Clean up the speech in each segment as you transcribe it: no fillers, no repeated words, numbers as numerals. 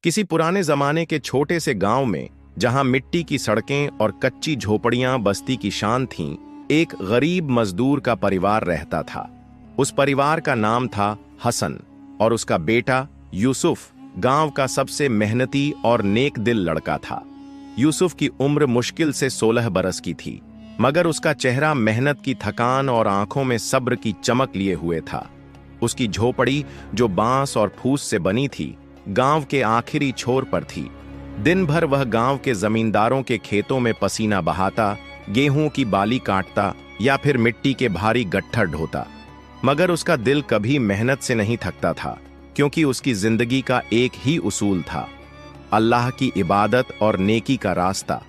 किसी पुराने जमाने के छोटे से गांव में, जहां मिट्टी की सड़कें और कच्ची झोपड़ियां बस्ती की शान थीं, एक गरीब मजदूर का परिवार रहता था। उस परिवार का नाम था हसन और उसका बेटा यूसुफ गांव का सबसे मेहनती और नेक दिल लड़का था। यूसुफ की उम्र मुश्किल से 16 बरस की थी, मगर उसका चेहरा मेहनत की थकान और आंखों में सब्र की चमक लिए हुए था। उसकी झोपड़ी, जो बांस और फूस से बनी थी, गांव के आखिरी छोर पर थी। दिन भर वह गांव के जमींदारों के खेतों में पसीना बहाता, गेहूं की बाली काटता या फिर मिट्टी के भारी गट्ठर ढोता। मगर उसका दिल कभी मेहनत से नहीं थकता था, क्योंकि उसकी जिंदगी का एक ही उसूल था, अल्लाह की इबादत और नेकी का रास्ता।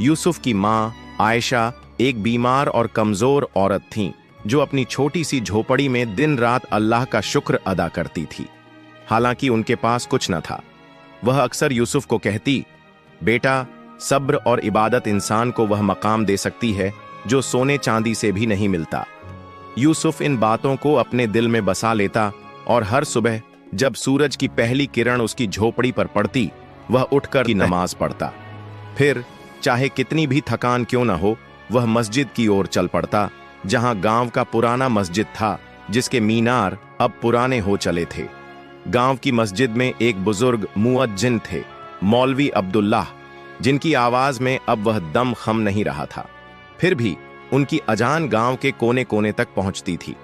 यूसुफ की मां आयशा एक बीमार और कमजोर औरत थीं, जो अपनी छोटी सी झोपड़ी में दिन रात अल्लाह का शुक्र अदा करती थी। हालांकि उनके पास कुछ न था। वह अक्सर यूसुफ को कहती, बेटा, सब्र और इबादत इंसान को वह मकाम दे सकती है जो सोने चांदी से भी नहीं मिलता। यूसुफ इन बातों को अपने दिल में बसा लेता और हर सुबह जब सूरज की पहली किरण उसकी झोपड़ी पर पड़ती, वह उठकर की नमाज पढ़ता। फिर चाहे कितनी भी थकान क्यों न हो, वह मस्जिद की ओर चल पड़ता, जहां गांव का पुराना मस्जिद था, जिसके मीनार अब पुराने हो चले थे। गांव की मस्जिद में एक बुजुर्ग मुअज्जिन थे, मौलवी अब्दुल्लाह, जिनकी आवाज में अब वह दम खम नहीं रहा था। फिर भी उनकी अजान गांव के कोने कोने तक पहुंचती थी।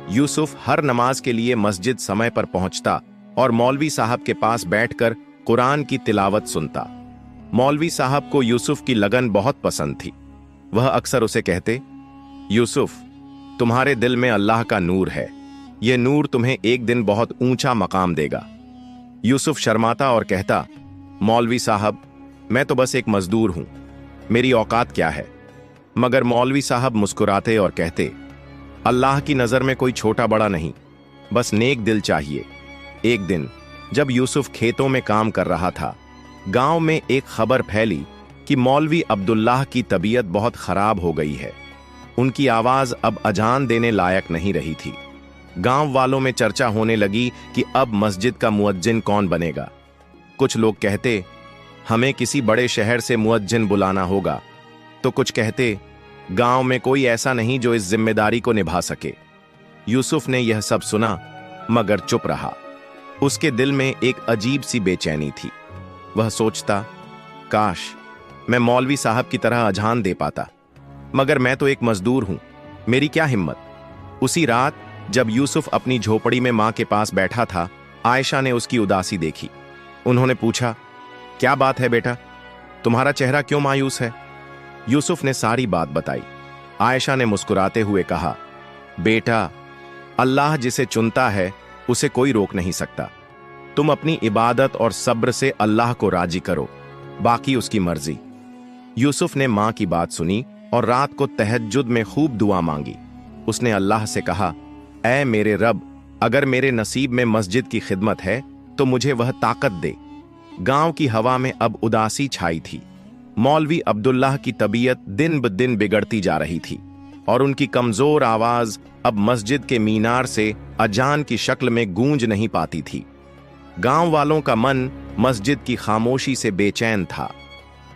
यूसुफ हर नमाज के लिए मस्जिद समय पर पहुंचता और मौलवी साहब के पास बैठकर कुरान की तिलावत सुनता। मौलवी साहब को यूसुफ की लगन बहुत पसंद थी। वह अक्सर उसे कहते, यूसुफ, तुम्हारे दिल में अल्लाह का नूर है, यह नूर तुम्हें एक दिन बहुत ऊंचा मकाम देगा। यूसुफ शर्माता और कहता, मौलवी साहब, मैं तो बस एक मजदूर हूं, मेरी औकात क्या है। मगर मौलवी साहब मुस्कुराते और कहते, अल्लाह की नजर में कोई छोटा बड़ा नहीं, बस नेक दिल चाहिए। एक दिन जब यूसुफ खेतों में काम कर रहा था, गांव में एक खबर फैली कि मौलवी अब्दुल्लाह की तबीयत बहुत खराब हो गई है। उनकी आवाज अब अजान देने लायक नहीं रही थी। गांव वालों में चर्चा होने लगी कि अब मस्जिद का मुअज्जिन कौन बनेगा। कुछ लोग कहते, हमें किसी बड़े शहर से मुअज्जिन बुलाना होगा, तो कुछ कहते, गांव में कोई ऐसा नहीं जो इस जिम्मेदारी को निभा सके। यूसुफ ने यह सब सुना, मगर चुप रहा। उसके दिल में एक अजीब सी बेचैनी थी। वह सोचता, काश मैं मौलवी साहब की तरह अजान दे पाता, मगर मैं तो एक मजदूर हूं, मेरी क्या हिम्मत। उसी रात जब यूसुफ अपनी झोपड़ी में मां के पास बैठा था, आयशा ने उसकी उदासी देखी। उन्होंने पूछा, क्या बात है बेटा, तुम्हारा चेहरा क्यों मायूस है। यूसुफ ने सारी बात बताई। आयशा ने मुस्कुराते हुए कहा, बेटा, अल्लाह जिसे चुनता है उसे कोई रोक नहीं सकता। तुम अपनी इबादत और सब्र से अल्लाह को राजी करो, बाकी उसकी मर्जी। यूसुफ ने मां की बात सुनी और रात को तहज्जुद में खूब दुआ मांगी। उसने अल्लाह से कहा, ऐ मेरे रब, अगर मेरे नसीब में मस्जिद की खिदमत है तो मुझे वह ताकत दे। गांव की हवा में अब उदासी छाई थी। मौलवी अब्दुल्लाह की तबीयत दिन ब दिन बिगड़ती जा रही थी और उनकी कमजोर आवाज अब मस्जिद के मीनार से अजान की शक्ल में गूंज नहीं पाती थी। गांव वालों का मन मस्जिद की खामोशी से बेचैन था।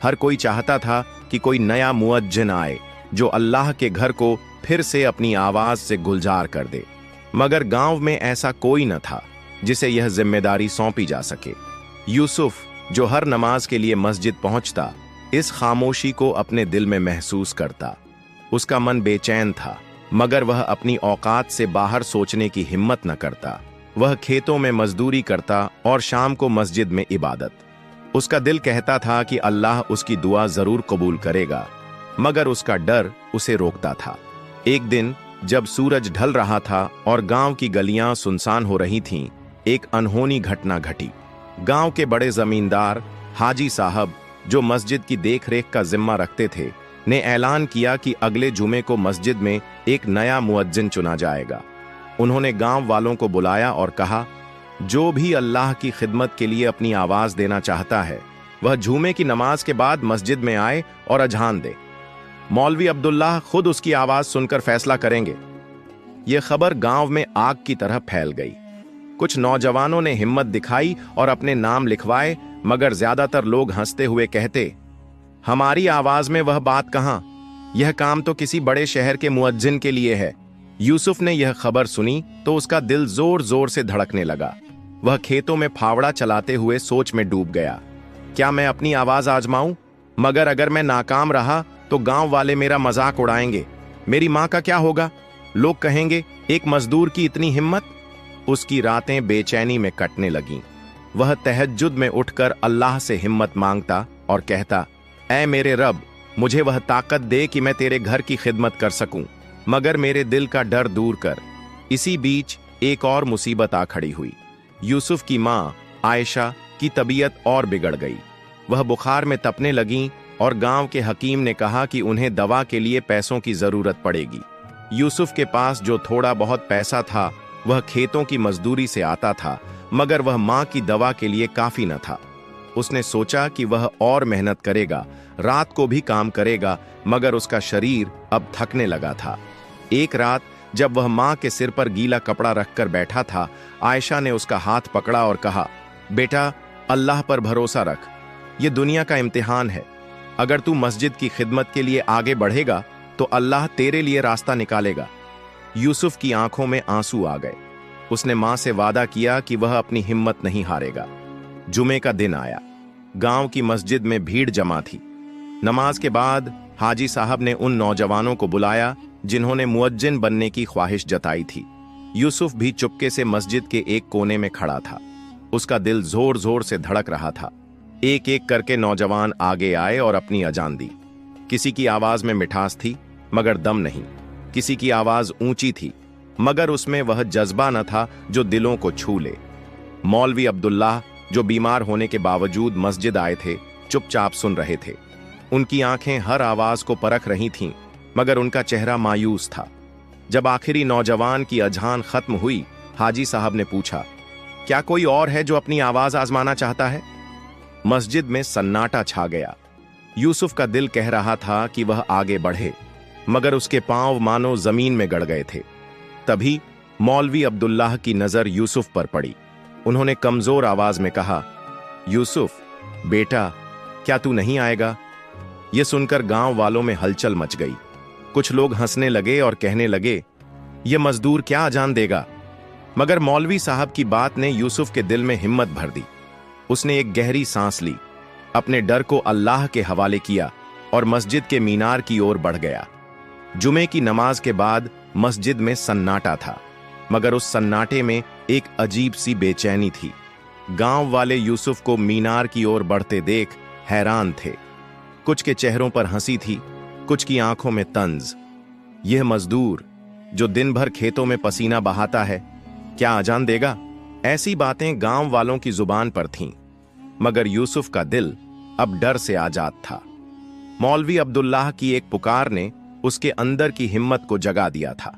हर कोई चाहता था कि कोई नया मुअज्जिन आए जो अल्लाह के घर को फिर से अपनी आवाज से गुलजार कर दे। मगर गांव में ऐसा कोई न था जिसे यह जिम्मेदारी सौंपी जा सके। यूसुफ, जो हर नमाज के लिए मस्जिद पहुंचता, इस खामोशी को अपने दिल में महसूस करता। उसका मन बेचैन था, मगर वह अपनी औकात से बाहर सोचने की हिम्मत न करता। वह खेतों में मजदूरी करता और शाम को मस्जिद में इबादत। उसका दिल कहता था कि अल्लाह उसकी दुआ जरूर कबूल करेगा, मगर उसका डर उसे रोकता था। एक दिन जब सूरज ढल रहा था और गांव की गलियां सुनसान हो रही थीं, एक अनहोनी घटना घटी। गांव के बड़े जमींदार हाजी साहब, जो मस्जिद की देखरेख का जिम्मा रखते थे, ने ऐलान किया कि अगले जुमे को मस्जिद में एक नया मुअज्जिन चुना जाएगा। उन्होंने गांव वालों को बुलाया और कहा, जो भी अल्लाह की खिदमत के लिए अपनी आवाज देना चाहता है, वह जुमे की नमाज के बाद मस्जिद में आए और अजान दे। मौलवी अब्दुल्लाह खुद उसकी आवाज सुनकर फैसला करेंगे। यह खबर गांव में आग की तरह फैल गई। कुछ नौजवानों ने हिम्मत दिखाई और अपने नाम लिखवाए, मगर ज्यादातर लोग हंसते हुए कहते, हमारी आवाज में वह बात कहां, यह काम तो किसी बड़े शहर के मुअज्जिन के लिए है। यूसुफ ने यह खबर सुनी तो उसका दिल जोर जोर से धड़कने लगा। वह खेतों में फावड़ा चलाते हुए सोच में डूब गया। क्या मैं अपनी आवाज आजमाऊं? मगर अगर मैं नाकाम रहा तो गांव वाले मेरा मजाक उड़ाएंगे। मेरी मां का क्या होगा? लोग कहेंगे, एक मजदूर की इतनी हिम्मत। उसकी रातें बेचैनी में कटने लगीं। वह तहज्जुद में उठकर अल्लाह से हिम्मत मांगता और कहता, ऐ मेरे रब, मुझे वह ताकत दे कि मैं तेरे घर की खिदमत कर सकूं, मगर मेरे दिल का डर दूर कर। इसी बीच एक और मुसीबत आ खड़ी हुई। यूसुफ की मां आयशा की तबीयत और बिगड़ गई। वह बुखार में तपने लगीं और गांव के हकीम ने कहा कि उन्हें दवा के लिए पैसों की जरूरत पड़ेगी। यूसुफ के पास जो थोड़ा बहुत पैसा था वह खेतों की मजदूरी से आता था, मगर वह मां की दवा के लिए काफी न था। उसने सोचा कि वह और मेहनत करेगा, रात को भी काम करेगा, मगर उसका शरीर अब थकने लगा था। एक रात जब वह मां के सिर पर गीला कपड़ा रखकर बैठा था, आयशा ने उसका हाथ पकड़ा और कहा, बेटा, अल्लाह पर भरोसा रख, ये दुनिया का इम्तिहान है। अगर तू मस्जिद की खिदमत के लिए आगे बढ़ेगा तो अल्लाह तेरे लिए रास्ता निकालेगा। यूसुफ की आंखों में आंसू आ गए। उसने मां से वादा किया कि वह अपनी हिम्मत नहीं हारेगा। जुमे का दिन आया। गांव की मस्जिद में भीड़ जमा थी। नमाज के बाद हाजी साहब ने उन नौजवानों को बुलाया जिन्होंने मुअज्जिन बनने की ख्वाहिश जताई थी। यूसुफ भी चुपके से मस्जिद के एक कोने में खड़ा था। उसका दिल जोर जोर से धड़क रहा था। एक एक करके नौजवान आगे आए और अपनी अजान दी। किसी की आवाज में मिठास थी मगर दम नहीं। किसी की आवाज ऊंची थी मगर उसमें वह जज्बा न था जो दिलों को छू ले। मौलवी अब्दुल्लाह, जो बीमार होने के बावजूद मस्जिद आए थे, चुपचाप सुन रहे थे। उनकी आंखें हर आवाज को परख रही थीं, मगर उनका चेहरा मायूस था। जब आखिरी नौजवान की अजान खत्म हुई, हाजी साहब ने पूछा, क्या कोई और है जो अपनी आवाज आजमाना चाहता है? मस्जिद में सन्नाटा छा गया। यूसुफ का दिल कह रहा था कि वह आगे बढ़े, मगर उसके पांव मानो जमीन में गड़ गए थे। तभी मौलवी अब्दुल्लाह की नजर यूसुफ पर पड़ी। उन्होंने कमजोर आवाज में कहा, यूसुफ बेटा, क्या तू नहीं आएगा? यह सुनकर गांव वालों में हलचल मच गई। कुछ लोग हंसने लगे और कहने लगे, यह मजदूर क्या अजान देगा? मगर मौलवी साहब की बात ने यूसुफ के दिल में हिम्मत भर दी। उसने एक गहरी सांस ली, अपने डर को अल्लाह के हवाले किया और मस्जिद के मीनार की ओर बढ़ गया। जुमे की नमाज के बाद मस्जिद में सन्नाटा था, मगर उस सन्नाटे में एक अजीब सी बेचैनी थी। गांव वाले यूसुफ को मीनार की ओर बढ़ते देख हैरान थे। कुछ के चेहरों पर हंसी थी, कुछ की आंखों में तंज। यह मजदूर जो दिन भर खेतों में पसीना बहाता है, क्या अजान देगा? ऐसी बातें गांव वालों की जुबान पर थीं, मगर यूसुफ का दिल अब डर से आजाद था। मौलवी अब्दुल्लाह की एक पुकार ने उसके अंदर की हिम्मत को जगा दिया था।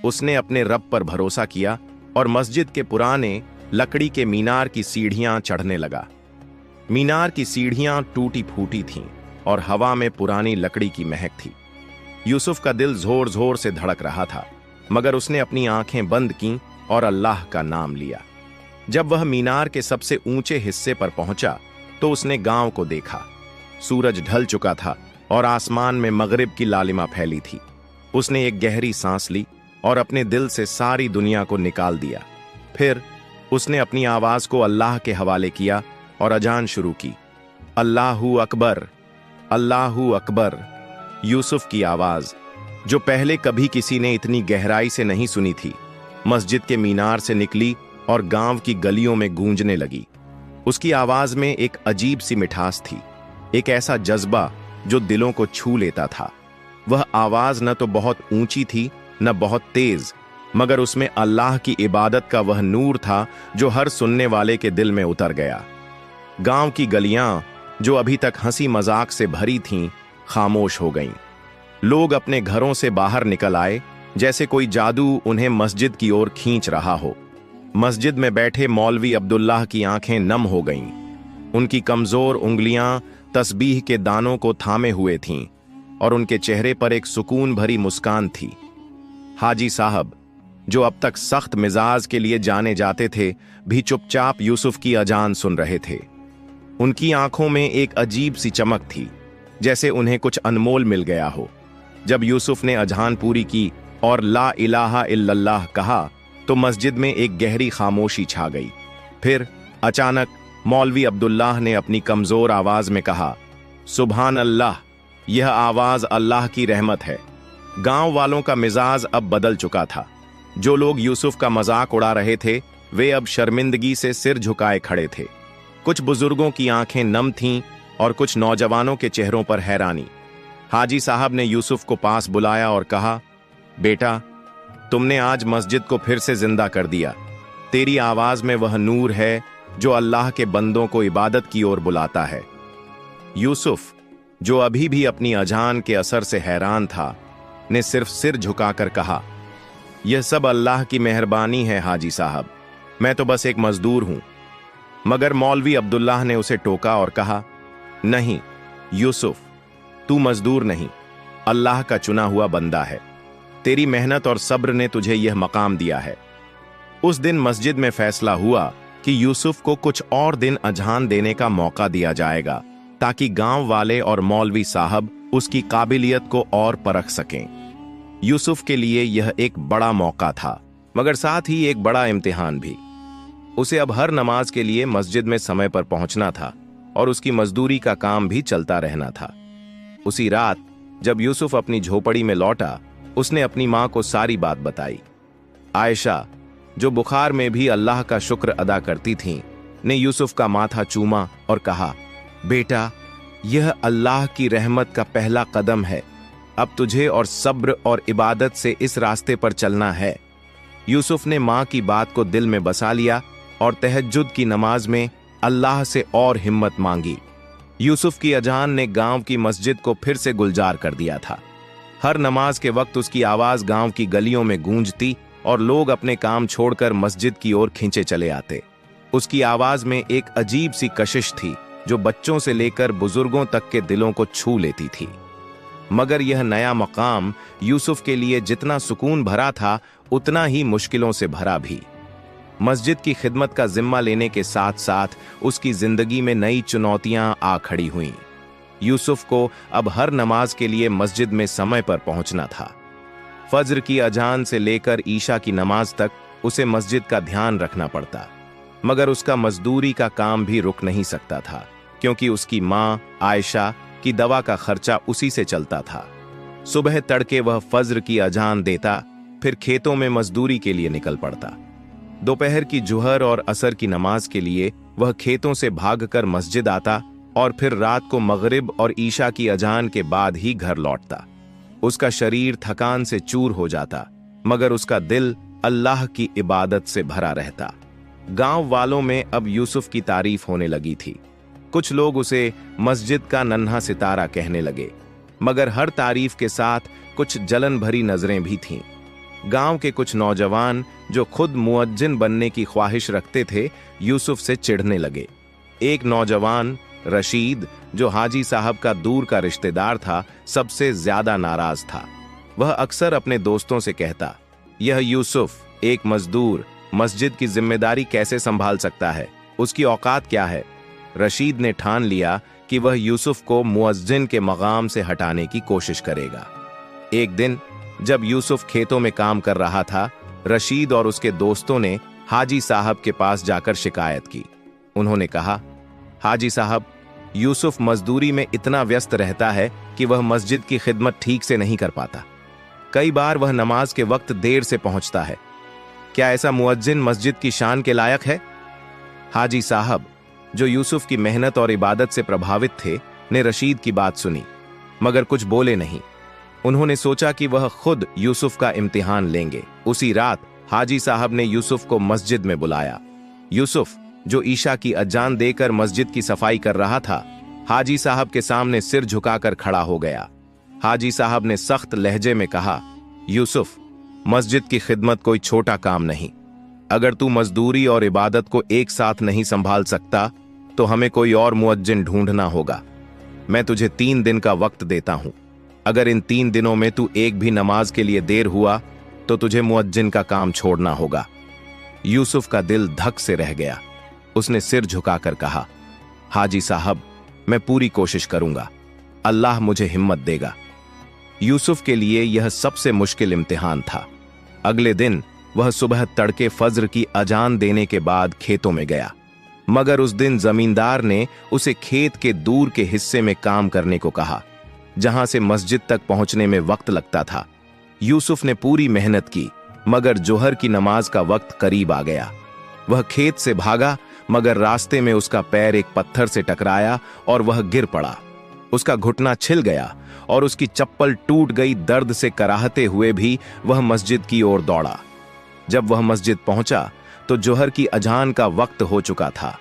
उसने अपने रब पर भरोसा किया और मस्जिद के पुराने लकड़ी के मीनार की सीढ़ियां चढ़ने लगा। मीनार की सीढ़ियां टूटी फूटी थीं और हवा में पुरानी लकड़ी की महक थी। यूसुफ का दिल जोर जोर से धड़क रहा था, मगर उसने अपनी आंखें बंद कीं और अल्लाह का नाम लिया। जब वह मीनार के सबसे ऊंचे हिस्से पर पहुंचा तो उसने गांव को देखा। सूरज ढल चुका था और आसमान में मगरिब की लालिमा फैली थी। उसने एक गहरी सांस ली और अपने दिल से सारी दुनिया को निकाल दिया। फिर उसने अपनी आवाज को अल्लाह के हवाले किया और अजान शुरू की, अल्लाहू अकबर, अल्लाहू अकबर। यूसुफ की आवाज, जो पहले कभी किसी ने इतनी गहराई से नहीं सुनी थी, मस्जिद के मीनार से निकली और गांव की गलियों में गूंजने लगी। उसकी आवाज में एक अजीब सी मिठास थी, एक ऐसा जज्बा जो दिलों को छू लेता था। वह आवाज न तो बहुत ऊंची थी न बहुत तेज, मगर उसमें अल्लाह की इबादत का वह नूर था जो हर सुनने वाले के दिल में उतर गया। गांव की गलियां, जो अभी तक हंसी मजाक से भरी थीं, खामोश हो गईं। लोग अपने घरों से बाहर निकल आए, जैसे कोई जादू उन्हें मस्जिद की ओर खींच रहा हो। मस्जिद में बैठे मौलवी अब्दुल्लाह की आंखें नम हो गईं। उनकी कमजोर उंगलियां तस्बीह के दानों को थामे हुए थीं और उनके चेहरे पर एक सुकून भरी मुस्कान थी। हाजी साहब, जो अब तक सख्त मिजाज के लिए जाने जाते थे, भी चुपचाप यूसुफ की अजान सुन रहे थे। उनकी आंखों में एक अजीब सी चमक थी, जैसे उन्हें कुछ अनमोल मिल गया हो। जब यूसुफ ने अजहान पूरी की और ला इलाहा इल्लल्लाह कहा तो मस्जिद में एक गहरी खामोशी छा गई। फिर अचानक मौलवी अब्दुल्लाह ने अपनी कमजोर आवाज में कहा, सुभान अल्लाह। यह आवाज अल्लाह की रहमत है। गांव वालों का मिजाज अब बदल चुका था। जो लोग यूसुफ का मजाक उड़ा रहे थे वे अब शर्मिंदगी से सिर झुकाए खड़े थे। कुछ बुजुर्गों की आंखें नम थीं और कुछ नौजवानों के चेहरों पर हैरानी। हाजी साहब ने यूसुफ को पास बुलाया और कहा, बेटा, तुमने आज मस्जिद को फिर से जिंदा कर दिया। तेरी आवाज में वह नूर है जो अल्लाह के बंदों को इबादत की ओर बुलाता है। यूसुफ, जो अभी भी अपनी अजान के असर से हैरान था, ने सिर्फ सिर झुकाकर कहा, यह सब अल्लाह की मेहरबानी है हाजी साहब, मैं तो बस एक मजदूर हूं। मगर मौलवी अब्दुल्लाह ने उसे टोका और कहा, नहीं यूसुफ, तू मजदूर नहीं, अल्लाह का चुना हुआ बंदा है। तेरी मेहनत और सब्र ने तुझे यह मकाम दिया है। उस दिन मस्जिद में फैसला हुआ कि यूसुफ को कुछ और दिन अजहान देने का मौका दिया जाएगा, ताकि गांव वाले और मौलवी साहब उसकी काबिलियत को और परख सकें। यूसुफ के लिए यह एक बड़ा मौका था, मगर साथ ही एक बड़ा इम्तिहान भी। उसे अब हर नमाज के लिए मस्जिद में समय पर पहुंचना था और उसकी मजदूरी का काम भी चलता रहना था। उसी रात जब यूसुफ अपनी झोपड़ी में लौटा, उसने अपनी मां को सारी बात बताई। आयशा, जो बुखार में भी अल्लाह का शुक्र अदा करती थीं, ने यूसुफ का माथा चूमा और कहा, बेटा, यह अल्लाह की रहमत का पहला कदम है। अब तुझे और सब्र और इबादत से इस रास्ते पर चलना है। यूसुफ ने मां की बात को दिल में बसा लिया और तहज्जुद की नमाज में अल्लाह से और हिम्मत मांगी। यूसुफ की अजान ने गांव की मस्जिद को फिर से गुलजार कर दिया था। हर नमाज के वक्त उसकी आवाज गांव की गलियों में गूंजती और लोग अपने काम छोड़कर मस्जिद की ओर खींचे चले आते। उसकी आवाज में एक अजीब सी कशिश थी जो बच्चों से लेकर बुजुर्गों तक के दिलों को छू लेती थी। मगर यह नया मकाम यूसुफ के लिए जितना सुकून भरा था, उतना ही मुश्किलों से भरा भी। मस्जिद की खिदमत का जिम्मा लेने के साथ साथ उसकी जिंदगी में नई चुनौतियां आ खड़ी हुईं। यूसुफ को अब हर नमाज के लिए मस्जिद में समय पर पहुंचना था। फज्र की अजान से लेकर ईशा की नमाज तक उसे मस्जिद का ध्यान रखना पड़ता। मगर उसका मजदूरी का काम भी रुक नहीं सकता था, क्योंकि उसकी मां आयशा की दवा का खर्चा उसी से चलता था। सुबह तड़के वह फज्र की अजान देता, फिर खेतों में मजदूरी के लिए निकल पड़ता। दोपहर की जुहर और असर की नमाज के लिए वह खेतों से भागकर मस्जिद आता और फिर रात को मगरिब और ईशा की अजान के बाद ही घर लौटता। उसका शरीर थकान से चूर हो जाता, मगर उसका दिल अल्लाह की इबादत से भरा रहता। गांव वालों में अब यूसुफ की तारीफ होने लगी थी। कुछ लोग उसे मस्जिद का नन्हा सितारा कहने लगे, मगर हर तारीफ के साथ कुछ जलन भरी नजरें भी थीं। गांव के कुछ नौजवान जो खुद मुअज्जिन बनने की ख्वाहिश रखते थे, यूसुफ से चिढ़ने लगे। एक नौजवान रशीद, जो हाजी साहब का दूर का रिश्तेदार था, सबसे ज्यादा नाराज था। वह अक्सर अपने दोस्तों से कहता, यह यूसुफ एक मजदूर मस्जिद की जिम्मेदारी कैसे संभाल सकता है, उसकी औकात क्या है। रशीद ने ठान लिया कि वह यूसुफ को मुअज्जिन के मकाम से हटाने की कोशिश करेगा। एक दिन जब यूसुफ खेतों में काम कर रहा था, रशीद और उसके दोस्तों ने हाजी साहब के पास जाकर शिकायत की। उन्होंने कहा, हाजी साहब, यूसुफ मजदूरी में इतना व्यस्त रहता है कि वह मस्जिद की खिदमत ठीक से नहीं कर पाता। कई बार वह नमाज के वक्त देर से पहुंचता है। क्या ऐसा मुअज्जिन मस्जिद की शान के लायक है? हाजी साहब, जो यूसुफ की मेहनत और इबादत से प्रभावित थे, ने रशीद की बात सुनी, मगर कुछ बोले नहीं। उन्होंने सोचा कि वह खुद यूसुफ का इम्तिहान लेंगे। उसी रात हाजी साहब ने यूसुफ को मस्जिद में बुलाया। यूसुफ, जो ईशा की अजान देकर मस्जिद की सफाई कर रहा था, हाजी साहब के सामने सिर झुकाकर खड़ा हो गया। हाजी साहब ने सख्त लहजे में कहा, यूसुफ, मस्जिद की खिदमत कोई छोटा काम नहीं। अगर तू मजदूरी और इबादत को एक साथ नहीं संभाल सकता तो हमें कोई और मुअज्जिन ढूंढना होगा। मैं तुझे 3 दिन का वक्त देता हूं। अगर इन 3 दिनों में तू एक भी नमाज के लिए देर हुआ तो तुझे मुअज्जिन का काम छोड़ना होगा। यूसुफ का दिल धक से रह गया। उसने सिर झुकाकर कहा, हाजी साहब, मैं पूरी कोशिश करूंगा, अल्लाह मुझे हिम्मत देगा। यूसुफ के लिए यह सबसे मुश्किल इम्तिहान था। अगले दिन वह सुबह तड़के फज्र की अजान देने के बाद खेतों में गया, मगर उस दिन जमींदार ने उसे खेत के दूर के हिस्से में काम करने को कहा, जहां से मस्जिद तक पहुंचने में वक्त लगता था। यूसुफ ने पूरी मेहनत की, मगर जोहर की नमाज का वक्त करीब आ गया। वह खेत से भागा, मगर रास्ते में उसका पैर एक पत्थर से टकराया और वह गिर पड़ा। उसका घुटना छिल गया और उसकी चप्पल टूट गई। दर्द से कराहते हुए भी वह मस्जिद की ओर दौड़ा। जब वह मस्जिद पहुंचा तो जोहर की अजान का वक्त हो चुका था।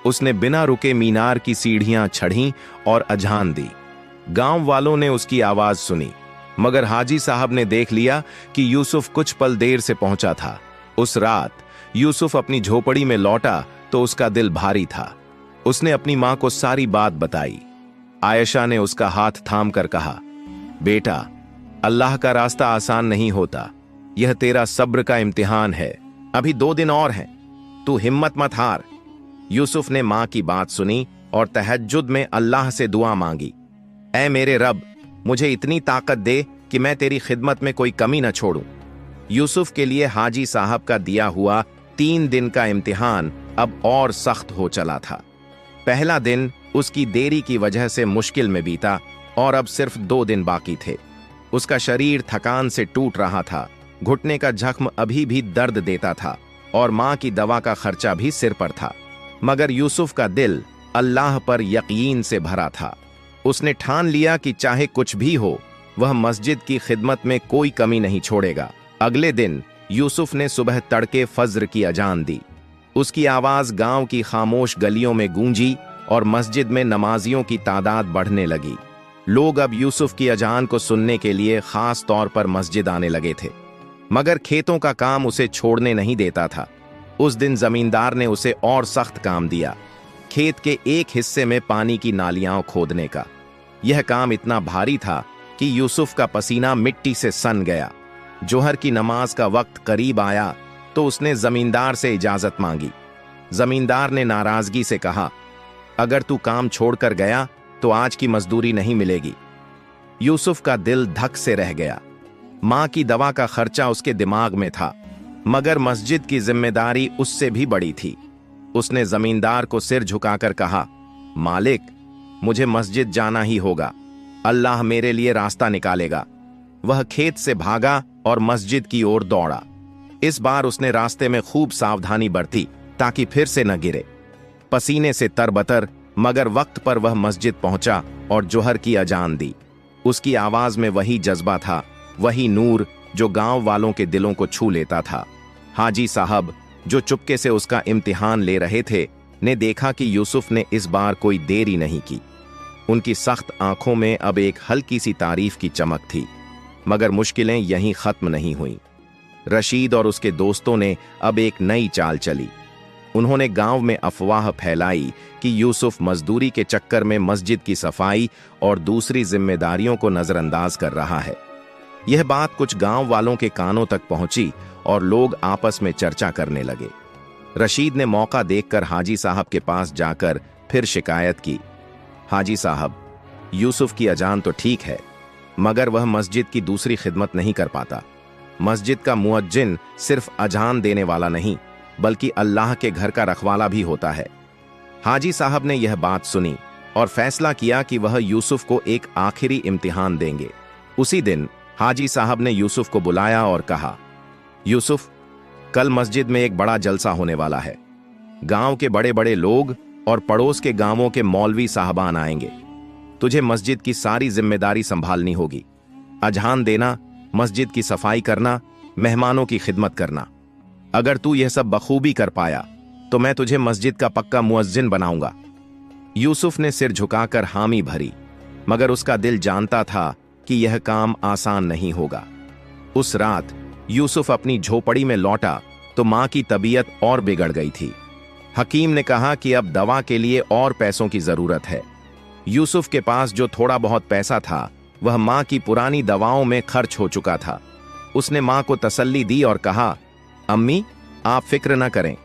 उसने बिना रुके मीनार की सीढ़ियां चढ़ीं और अजान दी। गांव वालों ने उसकी आवाज सुनी, मगर हाजी साहब ने देख लिया कि यूसुफ कुछ पल देर से पहुंचा था। उस रात यूसुफ अपनी झोपड़ी में लौटा तो उसका दिल भारी था। उसने अपनी मां को सारी बात बताई। आयशा ने उसका हाथ थाम कर कहा, बेटा, अल्लाह का रास्ता आसान नहीं होता, यह तेरा सब्र का इम्तिहान है। अभी 2 दिन और हैं, तू हिम्मत मत हार। यूसुफ ने मां की बात सुनी और तहज्जुद में अल्लाह से दुआ मांगी, ऐ मेरे रब, मुझे इतनी ताकत दे कि मैं तेरी खिदमत में कोई कमी न छोड़ूं। यूसुफ के लिए हाजी साहब का दिया हुआ 3 दिन का इम्तिहान अब और सख्त हो चला था। पहला दिन उसकी देरी की वजह से मुश्किल में बीता और अब सिर्फ 2 दिन बाकी थे। उसका शरीर थकान से टूट रहा था, घुटने का जख्म अभी भी दर्द देता था और मां की दवा का खर्चा भी सिर पर था। मगर यूसुफ का दिल अल्लाह पर यकीन से भरा था। उसने ठान लिया कि चाहे कुछ भी हो, वह मस्जिद की खिदमत में कोई कमी नहीं छोड़ेगा। अगले दिन यूसुफ ने सुबह तड़के फज्र की अजान दी। उसकी आवाज गांव की खामोश गलियों में गूंजी और मस्जिद में नमाजियों की तादाद बढ़ने लगी। लोग अब यूसुफ की अजान को सुनने के लिए खास तौर पर मस्जिद आने लगे थे, मगर खेतों का काम उसे छोड़ने नहीं देता था। उस दिन जमींदार ने उसे और सख्त काम दिया, खेत के एक हिस्से में पानी की नालियां खोदने का। यह काम इतना भारी था कि यूसुफ का पसीना मिट्टी से सन गया। जोहर की नमाज का वक्त करीब आया तो उसने जमींदार से इजाजत मांगी। जमींदार ने नाराजगी से कहा, अगर तू काम छोड़कर गया तो आज की मजदूरी नहीं मिलेगी। यूसुफ का दिल धक से रह गया। मां की दवा का खर्चा उसके दिमाग में था, मगर मस्जिद की जिम्मेदारी उससे भी बड़ी थी। उसने जमींदार को सिर झुकाकर कहा, मालिक, मुझे मस्जिद जाना ही होगा, अल्लाह मेरे लिए रास्ता निकालेगा। वह खेत से भागा और मस्जिद की ओर दौड़ा। इस बार उसने रास्ते में खूब सावधानी बरती ताकि फिर से न गिरे। पसीने से तरबतर, मगर वक्त पर वह मस्जिद पहुंचा और जोहर की अजान दी। उसकी आवाज में वही जज्बा था, वही नूर जो गांव वालों के दिलों को छू लेता था। हाजी साहब, जो चुपके से उसका इम्तिहान ले रहे थे, ने देखा कि यूसुफ ने इस बार कोई देरी नहीं की। उनकी सख्त आंखों में अब एक हल्की सी तारीफ की चमक थी। मगर मुश्किलें यहीं खत्म नहीं हुईं। रशीद और उसके दोस्तों ने अब एक नई चाल चली। उन्होंने गांव में अफवाह फैलाई कि यूसुफ मजदूरी के चक्कर में मस्जिद की सफाई और दूसरी जिम्मेदारियों को नजरअंदाज कर रहा है। यह बात कुछ गांव वालों के कानों तक पहुंची और लोग आपस में चर्चा करने लगे। रशीद ने मौका देखकर हाजी साहब के पास जाकर फिर शिकायत की, हाजी साहब, यूसुफ की अजान तो ठीक है, मगर वह मस्जिद की दूसरी खिदमत नहीं कर पाता। मस्जिद का मुअज्जिन सिर्फ अजान देने वाला नहीं, बल्कि अल्लाह के घर का रखवाला भी होता है। हाजी साहब ने यह बात सुनी और फैसला किया कि वह यूसुफ को एक आखिरी इम्तिहान देंगे। उसी दिन हाजी साहब ने यूसुफ को बुलाया और कहा, यूसुफ, कल मस्जिद में एक बड़ा जलसा होने वाला है। गांव के बड़े बड़े लोग और पड़ोस के गांवों के मौलवी साहबान आएंगे। तुझे मस्जिद की सारी जिम्मेदारी संभालनी होगी। अजान देना, मस्जिद की सफाई करना, मेहमानों की खिदमत करना। अगर तू यह सब बखूबी कर पाया तो मैं तुझे मस्जिद का पक्का मुअज्जिन बनाऊंगा। यूसुफ ने सिर झुकाकर हामी भरी, मगर उसका दिल जानता था कि यह काम आसान नहीं होगा। उस रात यूसुफ अपनी झोपड़ी में लौटा तो मां की तबीयत और बिगड़ गई थी। हकीम ने कहा कि अब दवा के लिए और पैसों की जरूरत है। यूसुफ के पास जो थोड़ा बहुत पैसा था वह मां की पुरानी दवाओं में खर्च हो चुका था। उसने मां को तसल्ली दी और कहा, अम्मी, आप फिक्र न करें,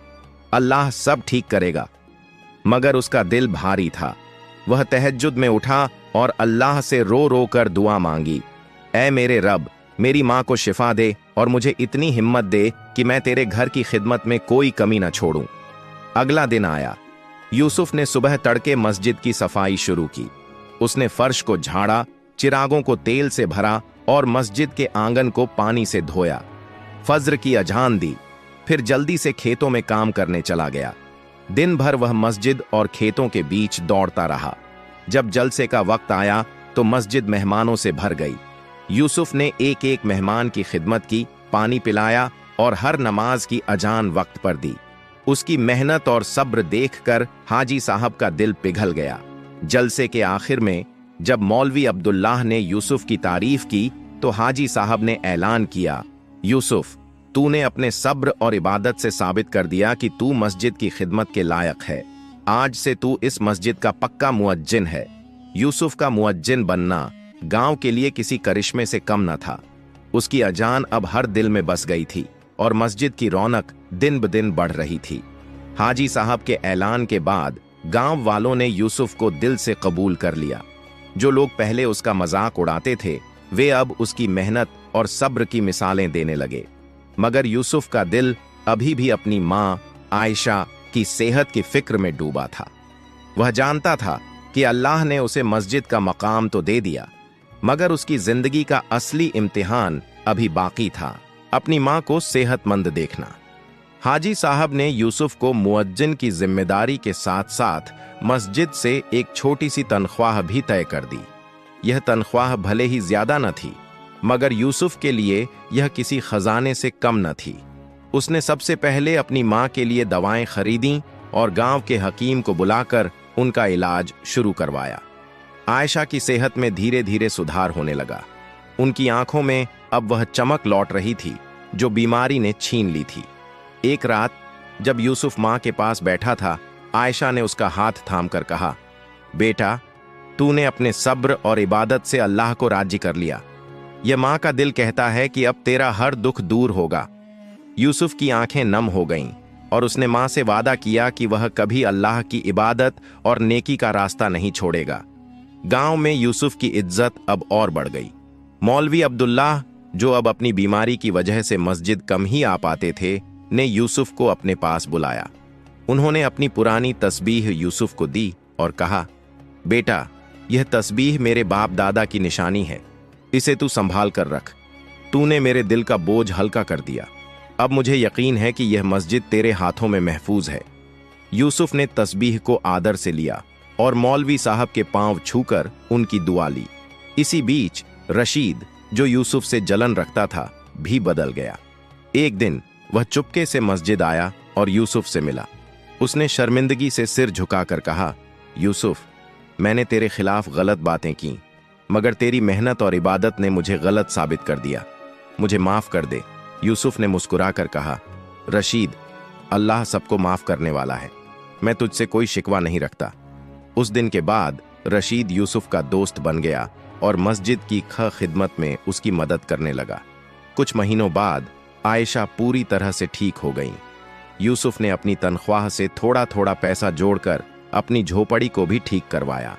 अल्लाह सब ठीक करेगा। मगर उसका दिल भारी था। वह तहज्जुद में उठा और अल्लाह से रो रो कर दुआ मांगी, ऐ मेरे रब, मेरी माँ को शिफा दे और मुझे इतनी हिम्मत दे कि मैं तेरे घर की खिदमत में कोई कमी न छोड़ूं। अगला दिन आया। यूसुफ ने सुबह तड़के मस्जिद की सफाई शुरू की। उसने फर्श को झाड़ा, चिरागों को तेल से भरा और मस्जिद के आंगन को पानी से धोया। फज्र की अजान दी, फिर जल्दी से खेतों में काम करने चला गया। दिन भर वह मस्जिद और खेतों के बीच दौड़ता रहा। जब जलसे का वक्त आया तो मस्जिद मेहमानों से भर गई। यूसुफ ने एक एक मेहमान की खिदमत की, पानी पिलाया और हर नमाज की अजान वक्त पर दी। उसकी मेहनत और सब्र देखकर हाजी साहब का दिल पिघल गया। जलसे के आखिर में जब मौलवी अब्दुल्लाह ने यूसुफ की तारीफ की तो हाजी साहब ने ऐलान किया, यूसुफ, तूने अपने सब्र और इबादत से साबित कर दिया कि तू मस्जिद की खिदमत के लायक है। आज से तू इस मस्जिद का पक्का मुअज्जिन है। यूसुफ का मुअज्जिन बनना गांव के लिए किसी करिश्मे से कम न था। उसकी अजान अब हर दिल में बस गई थी और मस्जिद की रौनक दिन ब दिन बढ़ रही थी। हाजी साहब के ऐलान के बाद गांव वालों ने यूसुफ को दिल से कबूल कर लिया। जो लोग पहले उसका मजाक उड़ाते थे वे अब उसकी मेहनत और सब्र की मिसालें देने लगे। मगर यूसुफ का दिल अभी भी अपनी माँ आयशा की सेहत की फिक्र में डूबा था। वह जानता था कि अल्लाह ने उसे मस्जिद का मकाम तो दे दिया, मगर उसकी जिंदगी का असली इम्तिहान अभी बाकी था, अपनी माँ को सेहतमंद देखना। हाजी साहब ने यूसुफ को मुअज्जिन की जिम्मेदारी के साथ साथ मस्जिद से एक छोटी सी तनख्वाह भी तय कर दी। यह तनख्वाह भले ही ज्यादा न थी, मगर यूसुफ के लिए यह किसी खजाने से कम न थी। उसने सबसे पहले अपनी माँ के लिए दवाएं खरीदी और गांव के हकीम को बुलाकर उनका इलाज शुरू करवाया। आयशा की सेहत में धीरे धीरे सुधार होने लगा। उनकी आंखों में अब वह चमक लौट रही थी जो बीमारी ने छीन ली थी। एक रात जब यूसुफ माँ के पास बैठा था, आयशा ने उसका हाथ थामकर कहा, बेटा, तूने अपने सब्र और इबादत से अल्लाह को राजी कर लिया। यह माँ का दिल कहता है कि अब तेरा हर दुख दूर होगा। यूसुफ की आंखें नम हो गईं और उसने माँ से वादा किया कि वह कभी अल्लाह की इबादत और नेकी का रास्ता नहीं छोड़ेगा। गांव में यूसुफ की इज्जत अब और बढ़ गई। मौलवी अब्दुल्लाह, जो अब अपनी बीमारी की वजह से मस्जिद कम ही आ पाते थे, ने यूसुफ को अपने पास बुलाया। उन्होंने अपनी पुरानी तस्बीह यूसुफ को दी और कहा, बेटा, यह तस्बीह मेरे बाप दादा की निशानी है, इसे तू संभाल कर रख। तूने मेरे दिल का बोझ हल्का कर दिया। अब मुझे यकीन है कि यह मस्जिद तेरे हाथों में महफूज है। यूसुफ ने तस्बीह को आदर से लिया और मौलवी साहब के पांव छूकर उनकी दुआ ली। इसी बीच रशीद, जो यूसुफ से जलन रखता था, भी बदल गया। एक दिन वह चुपके से मस्जिद आया और यूसुफ से मिला। उसने शर्मिंदगी से सिर झुकाकर कहा, यूसुफ, मैंने तेरे खिलाफ गलत बातें की, मगर तेरी मेहनत और इबादत ने मुझे गलत साबित कर दिया। मुझे माफ कर दे। यूसुफ ने मुस्कुराकर कहा, रशीद, अल्लाह सबको माफ करने वाला है। मैं तुझसे कोई शिकवा नहीं रखता। उस दिन के बाद रशीद यूसुफ का दोस्त बन गया और मस्जिद की खिदमत में उसकी मदद करने लगा। कुछ महीनों बाद आयशा पूरी तरह से ठीक हो गईं। यूसुफ ने अपनी तनख्वाह से थोड़ा थोड़ा पैसा जोड़कर अपनी झोपड़ी को भी ठीक करवाया।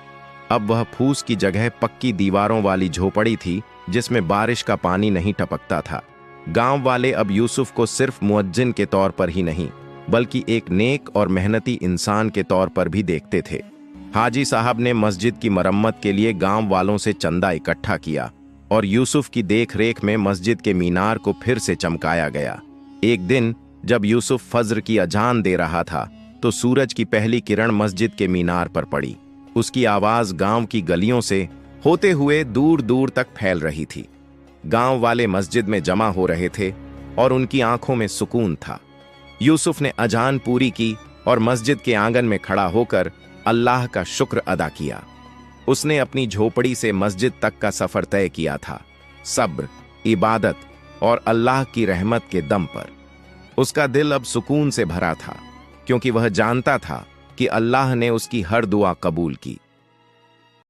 अब वह फूस की जगह पक्की दीवारों वाली झोपड़ी थी जिसमें बारिश का पानी नहीं टपकता था। गांव वाले अब यूसुफ को सिर्फ मुअज्जिन के तौर पर ही नहीं, बल्कि एक नेक और मेहनती इंसान के तौर पर भी देखते थे। हाजी साहब ने मस्जिद की मरम्मत के लिए गांव वालों से चंदा इकट्ठा किया और यूसुफ की देखरेख में मस्जिद के मीनार को फिर से चमकाया गया। एक दिन जब यूसुफ फज्र की अजान दे रहा था तो सूरज की पहली किरण मस्जिद के मीनार पर पड़ी। उसकी आवाज गांव की गलियों से होते हुए दूर दूर तक फैल रही थी। गांव वाले मस्जिद में जमा हो रहे थे और उनकी आंखों में सुकून था। यूसुफ ने अजान पूरी की और मस्जिद के आंगन में खड़ा होकर अल्लाह का शुक्र अदा किया। उसने अपनी झोपड़ी से मस्जिद तक का सफर तय किया था, सब्र, इबादत और अल्लाह की रहमत के दम पर। उसका दिल अब सुकून से भरा था, क्योंकि वह जानता था कि अल्लाह ने उसकी हर दुआ कबूल की।